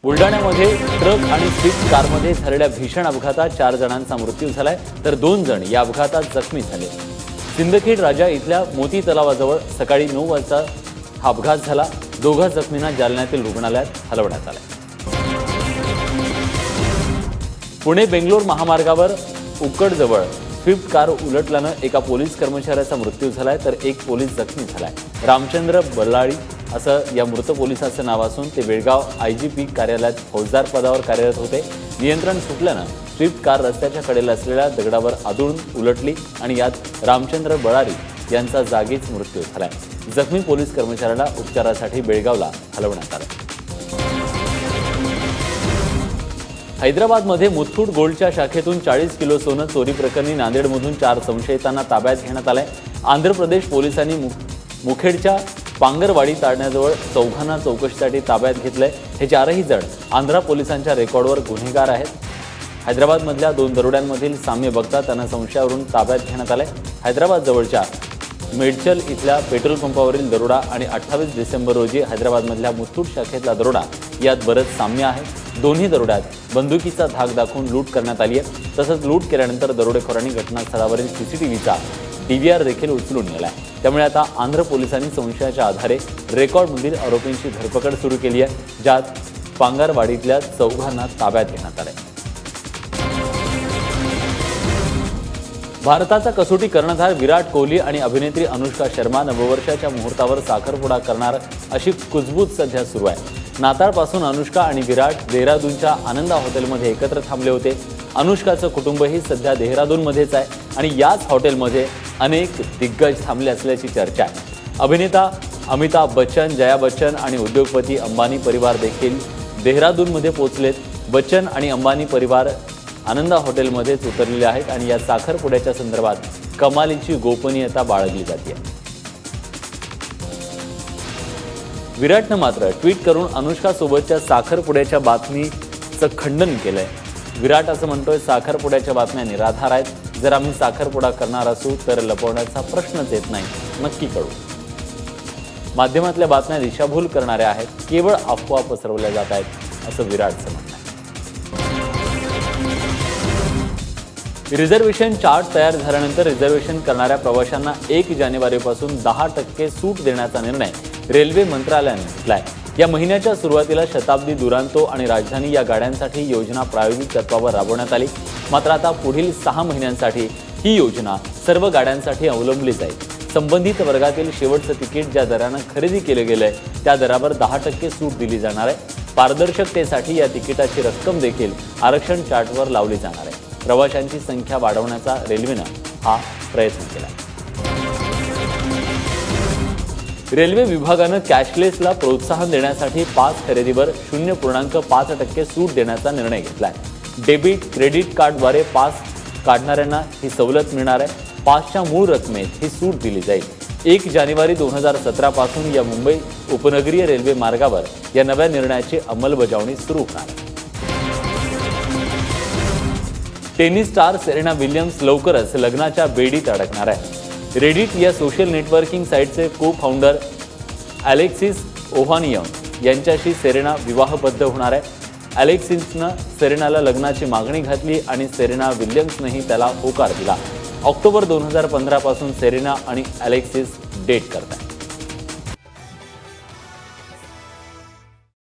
बुलढाण्यामध्ये ट्रक आणि स्विफ्ट कारमध्ये झालेल्या भीषण अपघातात 4 जणांचा मृत्यू झालाय तर 2 जण या अपघातात जखमी झाले। सिंदखेड राजा इथल्या मोती तलावाजवळ सकाळी 9 वाजता हा अपघात झाला। दोघा जखमींना जालन्यातील रुग्णालयात हलवण्यात आले। पुणे बेंगलोर महामार्गावर उक्कडजवळ स्विफ्ट कार उलटल्यानं एका पोलीस कर्मचाऱ्याचा मृत्यू झालाय तर एक पोलीस जखमी झालाय। रामचंद्र बल्लाळी असं या मृत पोलिसाचं नाव असून ते बेळगाव आयजीपी कार्यालयात फौजदार पदावर कार्यरत होते। नियंत्रण सुटल्यानं स्विफ्ट कार रस्त्याच्या कडेला असलेल्या दगडावर आदळून उलटली आणि यात रामचंद्र बळारी यांचा जागीच मृत्यू झालाय। जखमी पोलीस कर्मचाऱ्याला उपचारासाठी बेळगावला हलवण्यात आलं। हैदराबादमध्ये मुथूट गोल्डच्या शाखेतून 40 किलो सोनं चोरी प्रकरणी नांदेडमधून 4 संशयितांना ताब्यात घेण्यात आलंय। आंध्र प्रदेश पोलिसांनी मुखेडच्या पांगरवाडी ताडण्याजवळ चौघांना चौकशीसाठी ताब्यात घेतलंय। हे 4ही जण आंध्र पोलिसांच्या रेकॉर्डवर गुन्हेगार आहेत। हैदराबादमधल्या 2 दरोड्यांमधील साम्य बघता त्यांना संशयावरून ताब्यात घेण्यात आलंय। हैदराबाद जवळच्या मेडचल इथल्या पेट्रोल पंपावरील दरोडा आणि 28 डिसेंबर रोजी हैदराबादमधल्या मुथूट शाखेतला दरोडा यात बरंच साम्य आहे। दोन्ही दरोड्यात बंदुकीचा धाक दाखवून लूट करण्यात आली आहे। तसंच लूट केल्यानंतर दरोडेखोरांनी घटनास्थळावरील सीसीटीव्हीचा डीव्हीआर देखील उचलून नेलाय। त्यामुळे आता आंध्र पोलिसांनी संशयाच्या आधारे रेकॉर्डमधील आरोपींची धरपकड सुरू केली आहे, ज्यात पांगरवाडीतल्या चौघांना ताब्यात घेण्यात आलंय। भारताचा कसोटी कर्णधार विराट कोहली आणि अभिनेत्री अनुष्का शर्मा नववर्षाच्या मुहूर्तावर साखरपुडा करणार अशी कुजबूज सध्या सुरू आहे। नाताळपासून अनुष्का आणि विराट देहरादूनच्या आनंदा हॉटेलमध्ये एकत्र थांबले होते। अनुष्काचं कुटुंबही सध्या देहरादूनमध्येच आहे आणि याच हॉटेलमध्ये अनेक दिग्गज थांबले असल्याची चर्चा आहे। अभिनेता अमिताभ बच्चन, जया बच्चन आणि उद्योगपती अंबानी परिवार देखील देहरादूनमध्ये पोहोचलेत। बच्चन आणि अंबानी परिवार आनंदा हॉटेलमध्येच उतरलेले आहेत आणि या साखरपुड्याच्या संदर्भात कमालीची गोपनीयता बाळगली जाते। विराटनं मात्र ट्विट करून अनुष्कासोबतच्या साखरपुड्याच्या बातमीचं खंडन केलंय। विराट असं म्हणतोय, साखरपुड्याच्या बातम्या निराधार आहेत। जर आम्ही साखरपुडा करणार असू तर लपवण्याचा प्रश्नच येत नाही, नक्की कळू। माध्यमातल्या बातम्या दिशाभूल करणाऱ्या आहेत, केवळ अफवा पसरवल्या जात आहेत असं विराटचं म्हणणं आहे। रिझर्वेशन चार्ट तयार झाल्यानंतर रिझर्वेशन करणाऱ्या प्रवाशांना 1 जानेवारीपासून 10% सूट देण्याचा निर्णय रेल्वे मंत्रालयाने घेतलाय। या महिन्याच्या सुरुवातीला शताब्दी, दुरांतो आणि राजधानी या गाड्यांसाठी योजना प्रायोगिक तत्वावर राबवण्यात आली। मात्र आता पुढील 6 महिन्यांसाठी ही योजना सर्व गाड्यांसाठी अवलंबली जाईल। संबंधित वर्गातील शेवटचं तिकीट ज्या दरानं खरेदी केलं गेलंय त्या दरावर 10% सूट दिली जाणार आहे। पारदर्शकतेसाठी या तिकिटाची रक्कम देखील आरक्षण चार्टवर लावली जाणार आहे। प्रवाशांची संख्या वाढवण्याचा रेल्वेनं हा प्रयत्न केला। रेल्वे विभागानं कॅशलेसला प्रोत्साहन देण्यासाठी पास खरेदीवर 0.5% सूट देण्याचा निर्णय घेतलाय। डेबिट क्रेडिट कार्डद्वारे पास काढणाऱ्यांना ही सवलत मिळणार आहे। पासच्या मूळ रकमेत ही सूट दिली जाईल। 1 जानेवारी 2017 पासून या मुंबई उपनगरीय रेल्वे मार्गावर या नव्या निर्णयाची अंमलबजावणी सुरू होणार आहे। टेनिस स्टार सेरेना विल्यम्स लवकरच लग्नाच्या बेडीत अडकणार आहे। रेडिट या सोशल नेटवर्किंग साईटचे को फाउंडर अलेक्सिस ओव्हानियम यांच्याशी सेरेना विवाहबद्ध होणार आहे। अलेक्सिसनं सेरेनाला लग्नाची मागणी घातली आणि सेरेना विल्यम्सनंही त्याला होकार दिला। ऑक्टोबर 2015 पासून सेरेना आणि अलेक्सिस डेट करतात।